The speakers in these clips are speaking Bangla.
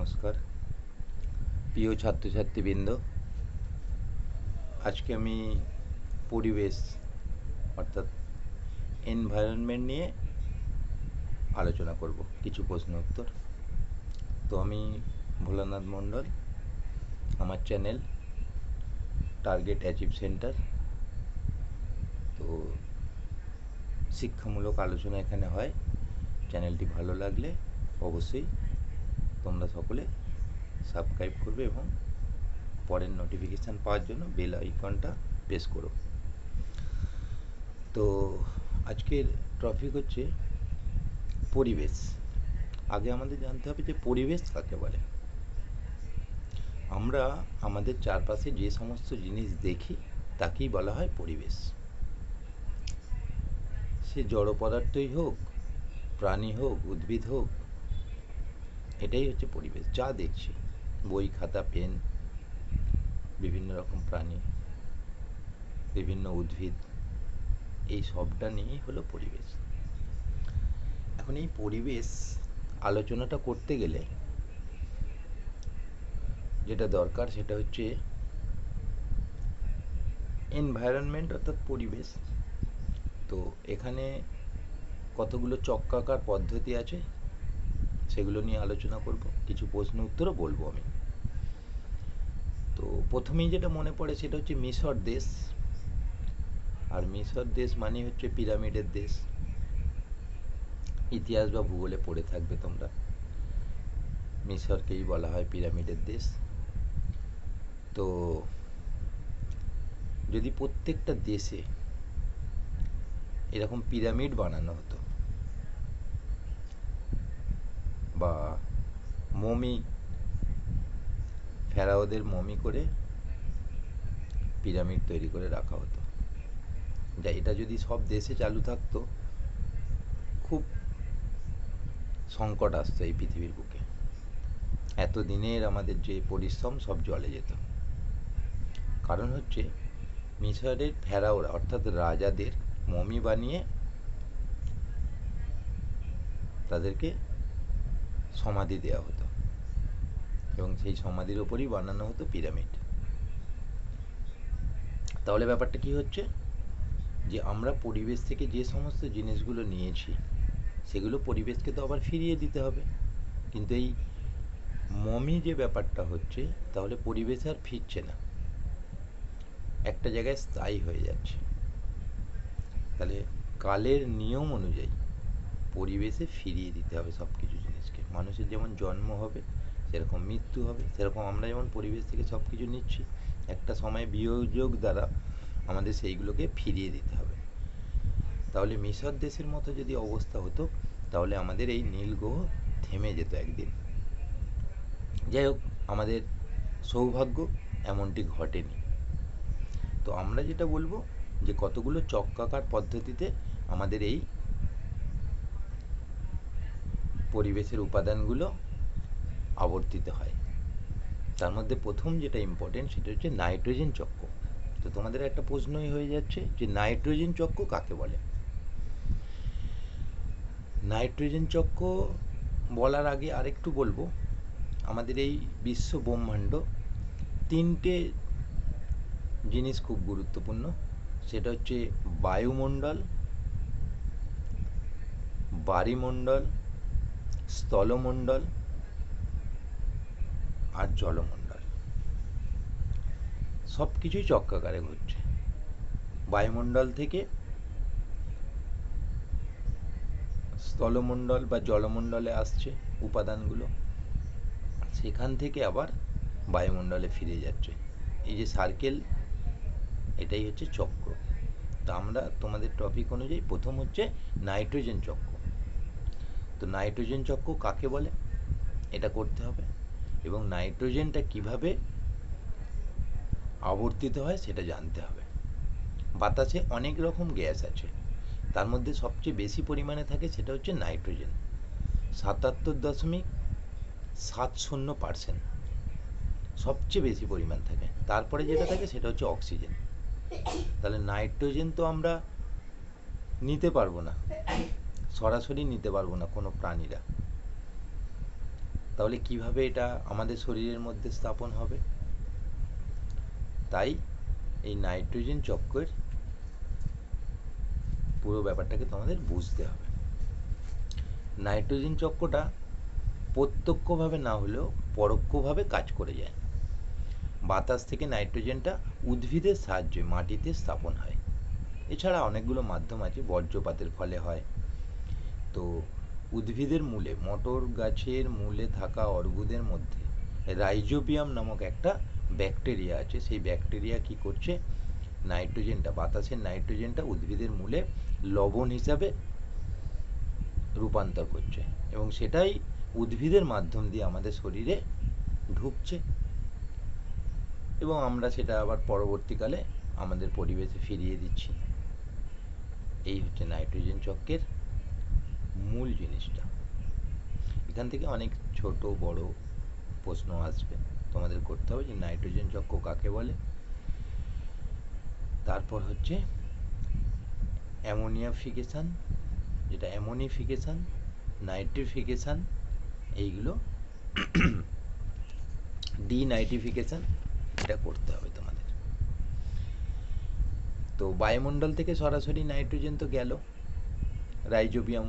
নমস্কার প্রিয় ছাত্রছাত্রীবৃন্দ। আজকে আমি পরিবেশ অর্থাৎ এনভায়রনমেন্ট নিয়ে আলোচনা করব, কিছু প্রশ্ন উত্তর। তো আমি ভোলানাথ মণ্ডল, আমার চ্যানেল টার্গেট অ্যাচিভ সেন্টার। তো শিক্ষামূলক আলোচনা এখানে হয়। চ্যানেলটি ভালো লাগলে অবশ্যই তোমরা সকলে সাবস্ক্রাইব করবে এবং পরের নোটিফিকেশান পাওয়ার জন্য বেল আইকনটা প্রেস করো। তো আজকের টপিক হচ্ছে পরিবেশ। আগে আমাদের জানতে হবে যে পরিবেশ কাকে বলে। আমরা আমাদের চারপাশে যে সমস্ত জিনিস দেখি তাকেই বলা হয় পরিবেশ। সে জড় পদার্থই হোক, প্রাণী হোক, উদ্ভিদ হোক, এটাই হচ্ছে পরিবেশ। যা দেখছি, বই, খাতা, পেন, বিভিন্ন রকম প্রাণী, বিভিন্ন উদ্ভিদ, এই সবটা নিয়েই হলো পরিবেশ। এখন এই পরিবেশ আলোচনাটা করতে গেলে যেটা দরকার সেটা হচ্ছে এনভায়রনমেন্ট অর্থাৎ পরিবেশ। তো এখানে কতগুলো চক্রাকার পদ্ধতি আছে সেগুলো নিয়ে আলোচনা করব, কিছু প্রশ্ন উত্তরও বলবো আমি। তো প্রথমেই যেটা মনে পড়ে সেটা হচ্ছে মিশর দেশ। আর মিশর দেশ মানে হচ্ছে পিরামিডের দেশ। ইতিহাস বা ভূগোলে পড়ে থাকবে তোমরা, মিশরকেই বলা হয় পিরামিডের দেশ। তো যদি প্রত্যেকটা দেশে এরকম পিরামিড বানানো হতো বা মমি, ফেরাওদের মমি করে পিরামিড তৈরি করে রাখা হতো, যা এটা যদি সব দেশে চালু থাকতো, খুব সংকট আসতো এই পৃথিবীর বুকে। এতদিনের আমাদের যে পরিশ্রম সব জলে যেত। কারণ হচ্ছে মিশরের ফেরাওরা অর্থাৎ রাজাদের মমি বানিয়ে তাদেরকে সমাধি দেওয়া হতো এবং সেই সমাধির ওপরই বানানো হতো পিরামিড। তাহলে ব্যাপারটা কি হচ্ছে যে আমরা পরিবেশ থেকে যে সমস্ত জিনিসগুলো নিয়েছি সেগুলো পরিবেশকে তো আবার ফিরিয়ে দিতে হবে। কিন্তু এই মমি যে ব্যাপারটা হচ্ছে, তাহলে পরিবেশ আর ফিরছে না, একটা জায়গায় স্থায়ী হয়ে যাচ্ছে। তাহলে কালের নিয়ম অনুযায়ী পরিবেশে ফিরিয়ে দিতে হবে সব কিছু জিনিসকে। মানুষের যেমন জন্ম হবে সেরকম মৃত্যু হবে, সেরকম আমরা যেমন পরিবেশ থেকে সব কিছু নিচ্ছি, একটা সময় বিয়োগ দ্বারা আমাদের সেইগুলোকে ফিরিয়ে দিতে হবে। তাহলে মিশর দেশের মতো যদি অবস্থা হতো, তাহলে আমাদের এই নীল গ্রহ থেমে যেত একদিন। যাই হোক, আমাদের সৌভাগ্য এমনটি ঘটেনি। তো আমরা যেটা বলবো যে কতগুলো চক্রাকার পদ্ধতিতে আমাদের এই পরিবেশের উপাদানগুলো আবর্তিত হয়। তার মধ্যে প্রথম যেটা ইম্পর্টেন্ট সেটা হচ্ছে নাইট্রোজেন চক্র। তো তোমাদের একটা প্রশ্নই হয়ে যাচ্ছে যে নাইট্রোজেন চক্র কাকে বলে। নাইট্রোজেন চক্র বলার আগে আরেকটু বলবো, আমাদের এই বিশ্ব ব্রহ্মাণ্ড তিনটে জিনিস খুব গুরুত্বপূর্ণ। সেটা হচ্ছে বায়ুমণ্ডল, বায়ুমণ্ডল, স্থলমণ্ডল আর জলমণ্ডল। সব কিছুই চক্রাকারে ঘটছে। বায়ুমণ্ডল থেকে স্থলমণ্ডল বা জলমণ্ডলে আসছে উপাদানগুলো, সেখান থেকে আবার বায়ুমণ্ডলে ফিরে যাচ্ছে। এই যে সার্কেল, এটাই হচ্ছে চক্র। তা আমরা তোমাদের টপিক অনুযায়ী প্রথম হচ্ছে নাইট্রোজেন চক্র। তো নাইট্রোজেন চক্র কাকে বলে এটা করতে হবে, এবং নাইট্রোজেনটা কিভাবে আবর্তিত হয় সেটা জানতে হবে। বাতাসে অনেক রকম গ্যাস আছে, তার মধ্যে সবচেয়ে বেশি পরিমাণে থাকে সেটা হচ্ছে নাইট্রোজেন, 77.70%। সবচেয়ে বেশি পরিমাণ থাকে। তারপরে যেটা থাকে সেটা হচ্ছে অক্সিজেন। তাহলে নাইট্রোজেন তো আমরা নিতে পারবো না, সরাসরি নিতে পারবো না কোনো প্রাণীরা। তাহলে কিভাবে এটা আমাদের শরীরের মধ্যে স্থাপন হবে? তাই এই নাইট্রোজেন চক্রের পুরো ব্যাপারটাকে তোমাদের বুঝতে হবে। নাইট্রোজেন চক্রটা প্রত্যক্ষভাবে না হলেও পরোক্ষভাবে কাজ করে যায়। বাতাস থেকে নাইট্রোজেনটা উদ্ভিদের সাহায্যে মাটিতে স্থাপন হয়। এছাড়া অনেকগুলো মাধ্যম আছে, বর্জ্যপাতের ফলে হয়। তো উদ্ভিদের মূলে, মটর গাছের মূলে থাকা অর্বুদের মধ্যে রাইজোবিয়াম নামক একটা ব্যাকটেরিয়া আছে। সেই ব্যাকটেরিয়া কি করছে, নাইট্রোজেনটা, বাতাসের নাইট্রোজেনটা উদ্ভিদের মূলে লবণ হিসাবে রূপান্তর করছে, এবং সেটাই উদ্ভিদের মাধ্যম দিয়ে আমাদের শরীরে ঢুকছে, এবং আমরা সেটা আবার পরবর্তীকালে আমাদের পরিবেশে ফিরিয়ে দিচ্ছি। এই হচ্ছে নাইট্রোজেন চক্রের মূল জিনিসটা। এখান থেকে অনেক ছোট বড় প্রশ্ন আসবে, তোমাদের করতে হবে যে নাইট্রোজেন চক্র কাকে বলে। তারপর হচ্ছে অ্যামোনিয়াফিকেশন, যেটা অ্যামোনিফিকেশন, নাইট্রিফিকেশন, এইগুলো ডিনাইট্রিফিকেশন, এটা করতে হবে তোমাদের। তো বায়ুমণ্ডল থেকে সরাসরি নাইট্রোজেন তো গেল রাইজোবিয়াম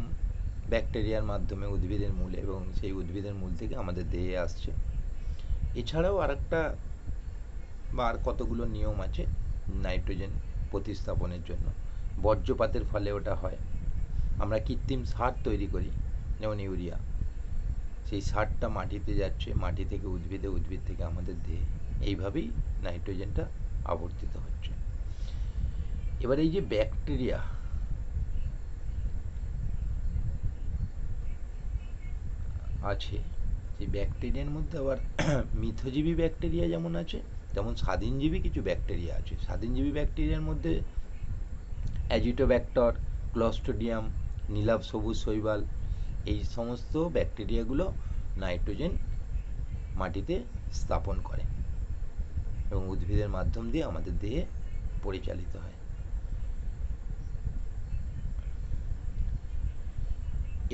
ব্যাকটেরিয়ার মাধ্যমে উদ্ভিদের মূলে, এবং সেই উদ্ভিদের মূল থেকে আমাদের দেহে আসছে। এছাড়াও আরেকটা বা আর কতগুলো নিয়ম আছে নাইট্রোজেন প্রতিস্থাপনের জন্য। বর্জ্যপাতের ফলে ওটা হয়। আমরা কৃত্রিম সার তৈরি করি, যেমন ইউরিয়া, সেই সারটা মাটিতে যাচ্ছে, মাটি থেকে উদ্ভিদে, উদ্ভিদ থেকে আমাদের দেহে, এইভাবেই নাইট্রোজেনটা আবর্তিত হচ্ছে। এবার এই যে ব্যাকটেরিয়া আছে, সেই ব্যাকটেরিয়ার মধ্যে আবার মিথজীবী ব্যাকটেরিয়া যেমন আছে, তেমন স্বাধীনজীবী কিছু ব্যাকটেরিয়া আছে। স্বাধীনজীবী ব্যাকটেরিয়ার মধ্যে অ্যাজিটোব্যাক্টর, ক্লস্ট্রিডিয়াম, নীলাভ সবুজ শৈবাল, এই সমস্ত ব্যাকটেরিয়াগুলো নাইট্রোজেন মাটিতে স্থাপন করে এবং উদ্ভিদের মাধ্যম দিয়ে আমাদের দেহে পরিচালিত হয়।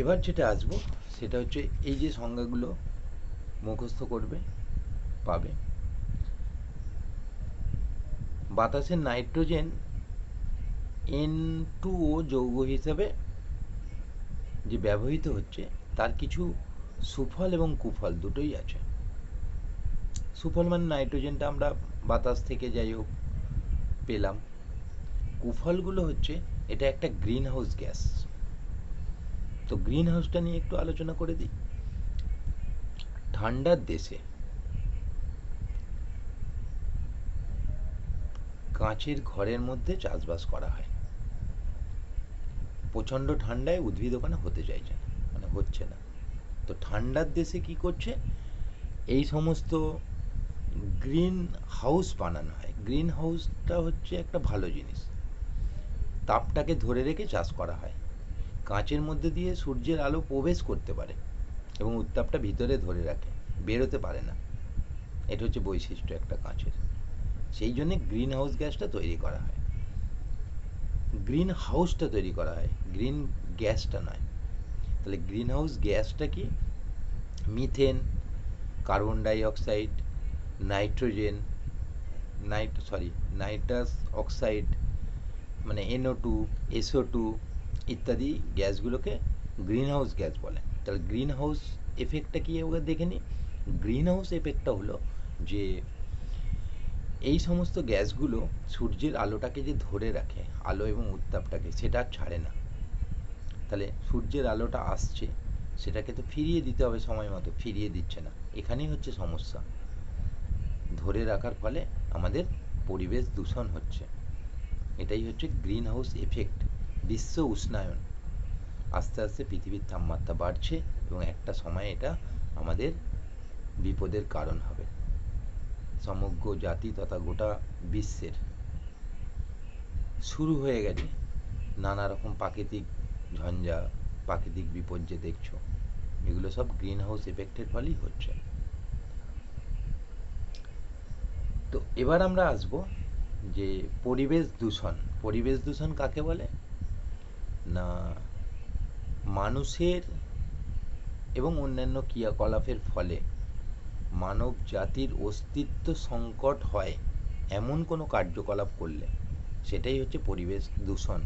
এবার যেটা আসবো সেটা হচ্ছে এই যে সংজ্ঞাগুলো মুখস্থ করবে, পাবে। বাতাসের নাইট্রোজেন N2O যৌগ হিসাবে যে ব্যবহৃত হচ্ছে, তার কিছু সুফল এবং কুফল দুটোই আছে। সুফল মানে নাইট্রোজেনটা আমরা বাতাস থেকে যাই হোক পেলাম। কুফলগুলো হচ্ছে এটা একটা গ্রিন হাউস গ্যাস। তো গ্রিন হাউসটা নিয়ে একটু আলোচনা করে দিই। ঠান্ডার দেশে কাঁচের ঘরের মধ্যে চাষবাস করা হয়। প্রচণ্ড ঠান্ডায় উদ্ভিদ ওখানে হতে চাইছে না, মানে হচ্ছে না। তো ঠান্ডার দেশে কি করছে, এই সমস্ত গ্রিন হাউস বানানো হয়। গ্রিন হাউসটা হচ্ছে একটা ভালো জিনিস, তাপটাকে ধরে রেখে চাষ করা হয়। কাঁচের মধ্যে দিয়ে সূর্যের আলো প্রবেশ করতে পারে এবং উত্তাপটা ভিতরে ধরে রাখে, বেরোতে পারে না। এটা হচ্ছে বৈশিষ্ট্য একটা কাঁচের। সেই জন্যে গ্রিন হাউস গ্যাসটা তৈরি করা হয়। গ্রিন হাউসটা তৈরি করা হয়, গ্রিন গ্যাসটা নয়। তাহলে গ্রিন হাউস গ্যাসটা কি, methane, carbon die oxide, nitrogen, nitrous oxide মানে NO2, SO2 ইত্যাদি গ্যাসগুলোকে গ্রিন হাউস গ্যাস বলে। তাহলে গ্রিন হাউস এফেক্টটা কি ওকে দেখে নিই। গ্রিন হাউস এফেক্টটা হলো যে এই সমস্ত গ্যাসগুলো সূর্যের আলোটাকে যে ধরে রাখে, আলো এবং উত্তাপটাকে, সেটা আর ছাড়ে না। তাহলে সূর্যের আলোটা আসছে, সেটাকে তো ফিরিয়ে দিতে হবে সময় মতো, ফিরিয়ে দিচ্ছে না। এখানেই হচ্ছে সমস্যা। ধরে রাখার ফলে আমাদের পরিবেশ দূষণ হচ্ছে। এটাই হচ্ছে গ্রিন হাউস এফেক্ট। বিশ্ব উষ্ণায়ন, আস্তে আস্তে পৃথিবীর তাপমাত্রা বাড়ছে এবং একটা সময় এটা আমাদের বিপদের কারণ হবে। সমগ্র জাতি তথা গোটা বিশ্বের শুরু হয়ে গেছে নানা রকম প্রাকৃতিক ঝঞ্ঝা, প্রাকৃতিক বিপর্যয় দেখছো, এগুলো সব গ্রিন হাউস এফেক্টের ফলেই হচ্ছে। তো এবার আমরা আসব যে পরিবেশ দূষণ। পরিবেশ দূষণ কাকে বলে না, মানুষের এবং অন্যান্য ক্রিয়াকলাপের ফলে মানব জাতির অস্তিত্ব সংকট হয় এমন কোনো কার্যকলাপ করলে সেটাই হচ্ছে পরিবেশ দূষণ।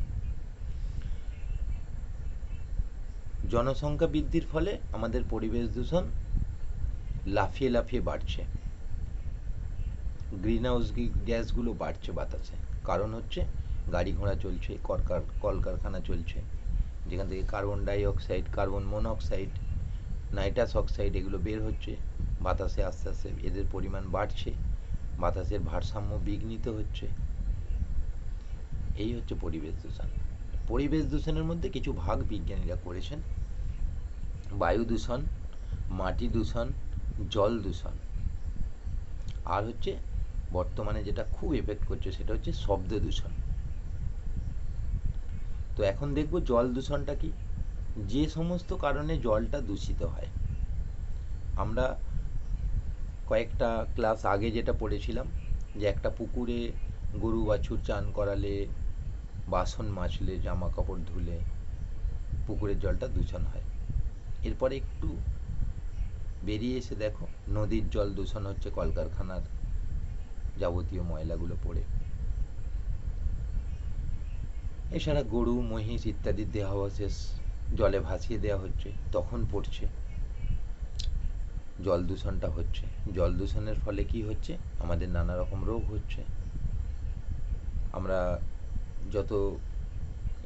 জনসংখ্যা বৃদ্ধির ফলে আমাদের পরিবেশ দূষণ লাফিয়ে লাফিয়ে বাড়ছে, গ্রিন হাউস গ্যাসগুলো বাড়ছে বাতাসে। কারণ হচ্ছে গাড়ি ঘোড়া চলছে, কলকারখানা চলছে, যেখান থেকে carbon dioxide, carbon monoxide, nitrous oxide এগুলো বের হচ্ছে বাতাসে। আস্তে আস্তে এদের পরিমাণ বাড়ছে, বাতাসের ভারসাম্য বিঘ্নিত হচ্ছে। এই হচ্ছে পরিবেশ দূষণ। পরিবেশ দূষণের মধ্যে কিছু ভাগ বিজ্ঞানীরা করেছেন: বায়ু দূষণ, মাটি দূষণ, জল দূষণ, আর হচ্ছে বর্তমানে যেটা খুব এফেক্ট করছে সেটা হচ্ছে শব্দ দূষণ। তো এখন দেখব জল দূষণটা কি। যে সমস্ত কারণে জলটা দূষিত হয়, আমরা কয়েকটা ক্লাস আগে যেটা পড়েছিলাম যে একটা পুকুরে গরু বাছুর চান করালে, বাসন মাজলে, জামা কাপড় ধুলে পুকুরের জলটা দূষণ হয়। এরপরে একটু বেরিয়ে এসে দেখো নদীর জল দূষণ হচ্ছে কলকারখানার যাবতীয় ময়লাগুলো পড়ে। এছাড়া গরু, মহিষ ইত্যাদির দেহাবশেষ জলে ভাসিয়ে দেওয়া হচ্ছে, তখন পড়ছে, জল দূষণটা হচ্ছে। জল দূষণের ফলে কি হচ্ছে? আমাদের নানা রকম রোগ হচ্ছে। আমরা যত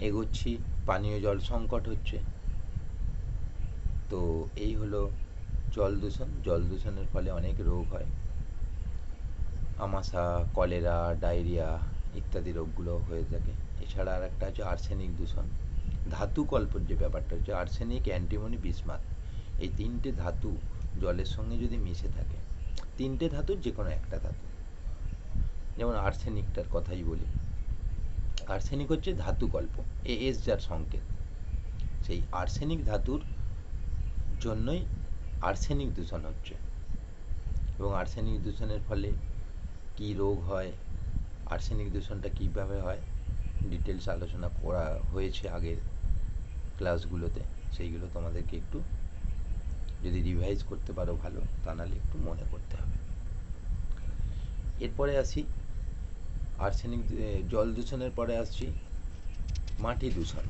এগোচ্ছি পানীয় জল সংকট হচ্ছে। তো এই হলো জল দূষণ। জল দূষণের ফলে অনেক রোগ হয়, আমাশা, কলেরা, ডায়রিয়া ইত্যাদি রোগগুলো হয়ে থাকে। এছাড়া আর একটা হচ্ছে আর্সেনিক দূষণ। ধাতু কল্পর যে ব্যাপারটা হচ্ছে, আর্সেনিক, অ্যান্টিমনি, বিসমাথ, এই তিনটে ধাতু জলের সঙ্গে যদি মিশে থাকে, তিনটে ধাতুর যে কোনো একটা ধাতু, যেমন আর্সেনিকটার কথাই বলি, আর্সেনিক হচ্ছে ধাতু কল্প, এএস যার সংকেত, সেই আর্সেনিক ধাতুর জন্যই আর্সেনিক দূষণ হচ্ছে। এবং আর্সেনিক দূষণের ফলে কি রোগ হয়, আর্সেনিক দূষণটা কীভাবে হয়, ডিটেলস আলোচনা করা হয়েছে আগের ক্লাসগুলোতে। সেইগুলো তোমাদেরকে একটু যদি রিভাইজ করতে পারো ভালো, তা নাহলে একটু মনে করতে হবে। এরপরে আসি আর্সেনিক জল দূষণের পরে আসছি মাটি দূষণ।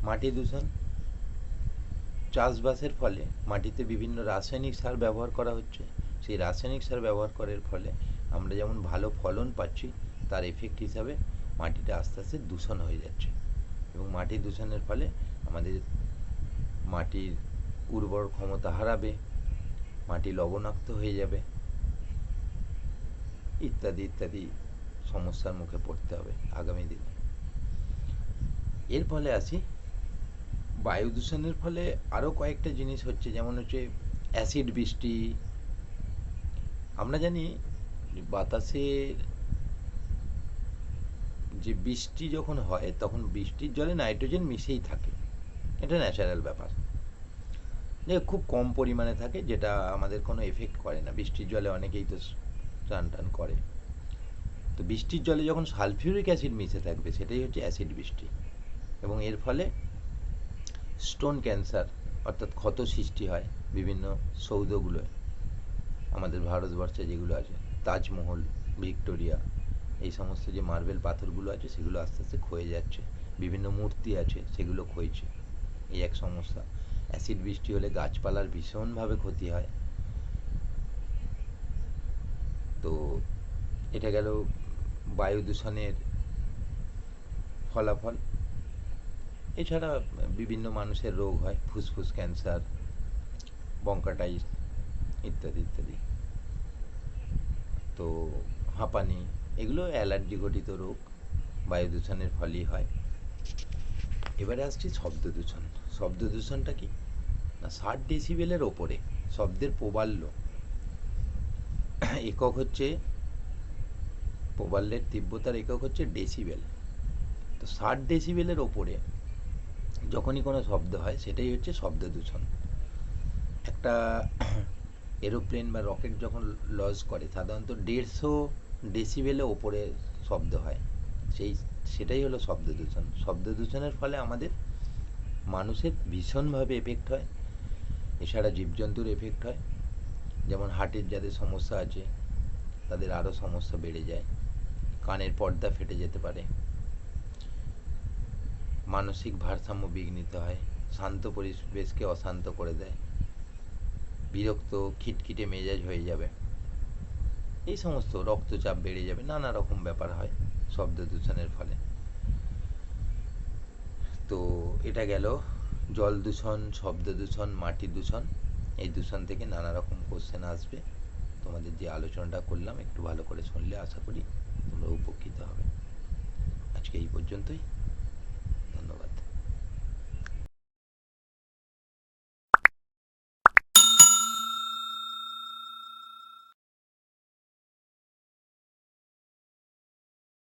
মাটি দূষণ চাষবাসের ফলে মাটিতে বিভিন্ন রাসায়নিক সার ব্যবহার করা হচ্ছে। সেই রাসায়নিক সার ব্যবহার করার ফলে আমরা যেমন ভালো ফলন পাচ্ছি, তার এফেক্ট হিসাবে মাটিটা আস্তে আস্তে দূষণ হয়ে যাচ্ছে। এবং মাটি দূষণের ফলে আমাদের মাটির উর্বর ক্ষমতা হারাবে, মাটি লবণাক্ত হয়ে যাবে, ইত্যাদি ইত্যাদি সমস্যার মুখে পড়তে হবে আগামী দিনে। এর ফলে আসি বায়ু দূষণের ফলে আরও কয়েকটা জিনিস হচ্ছে, যেমন হচ্ছে অ্যাসিড বৃষ্টি। আমরা জানি বাতাসের যে বৃষ্টি যখন হয় তখন বৃষ্টির জলে নাইট্রোজেন মিশেই থাকে, এটা ন্যাচারাল ব্যাপার, যে খুব কম পরিমাণে থাকে, যেটা আমাদের কোনো এফেক্ট করে না। বৃষ্টির জলে অনেকেই তো স্নান টান করে। তো বৃষ্টির জলে যখন সালফিউরিক অ্যাসিড মিশে থাকবে সেটাই হচ্ছে অ্যাসিড বৃষ্টি। এবং এর ফলে স্টোন ক্যান্সার অর্থাৎ ক্ষত সৃষ্টি হয় বিভিন্ন সৌধগুলোয়, আমাদের ভারতবর্ষে যেগুলো আছে, তাজমহল, ভিক্টোরিয়া, এই সমস্ত যে মার্বেল পাথরগুলো আছে সেগুলো আস্তে আস্তে ক্ষয়ে যাচ্ছে, বিভিন্ন মূর্তি আছে সেগুলো ক্ষয়ছে, এই এক সমস্যা। অ্যাসিড বৃষ্টি হলে গাছপালার ভীষণভাবে ক্ষতি হয়। তো এটা গেল বায়ু দূষণের ফলাফল। এছাড়া বিভিন্ন মানুষের রোগ হয়, ফুসফুস ক্যান্সার, বঙ্কাটাইস ইত্যাদি ইত্যাদি। তো হাঁপানি, এগুলো অ্যালার্জি ঘটিত রোগ, বায়ু দূষণের ফলেই হয়। এবারে আসছি শব্দ দূষণ। শব্দ দূষণটা কি না, 60 ডেসিবেলের ওপরে শব্দের প্রবাল্য একক হচ্ছে, প্রবাল্যের তীব্রতার একক হচ্ছে ডেসিবেল। তো 60 ডেসিবেলের ওপরে যখনই কোনো শব্দ হয় সেটাই হচ্ছে শব্দ দূষণ। একটা এরোপ্লেন বা রকেট যখন লঞ্চ করে সাধারণত 150 ডেসিবেলের ওপরে শব্দ হয়, সেটাই হলো শব্দ দূষণ। শব্দ দূষণের ফলে আমাদের মানুষের ভীষণভাবে এফেক্ট হয়। এছাড়া জীবজন্তুর এফেক্ট হয়, যেমন হার্টের যাদের সমস্যা আছে তাদের আরও সমস্যা বেড়ে যায়, কানের পর্দা ফেটে যেতে পারে, মানসিক ভারসাম্য বিঘ্নিত হয়, শান্ত পরিবেশকে অশান্ত করে দেয়, বিরক্ত খিটখিটে মেজাজ হয়ে যাবে, এই সমস্ত রক্তচাপ বেড়ে যাবে, নানা রকম ব্যাপার হয় শব্দ দূষণের ফলে। তো এটা গেল জল দূষণ, শব্দ দূষণ, মাটি দূষণ। এই দূষণ থেকে নানা রকম কোশ্চেন আসবে। তোমাদের যে আলোচনাটা করলাম একটু ভালো করে শুনলে আশা করি তোমরা উপকৃত হবে। আজকে এই পর্যন্তই।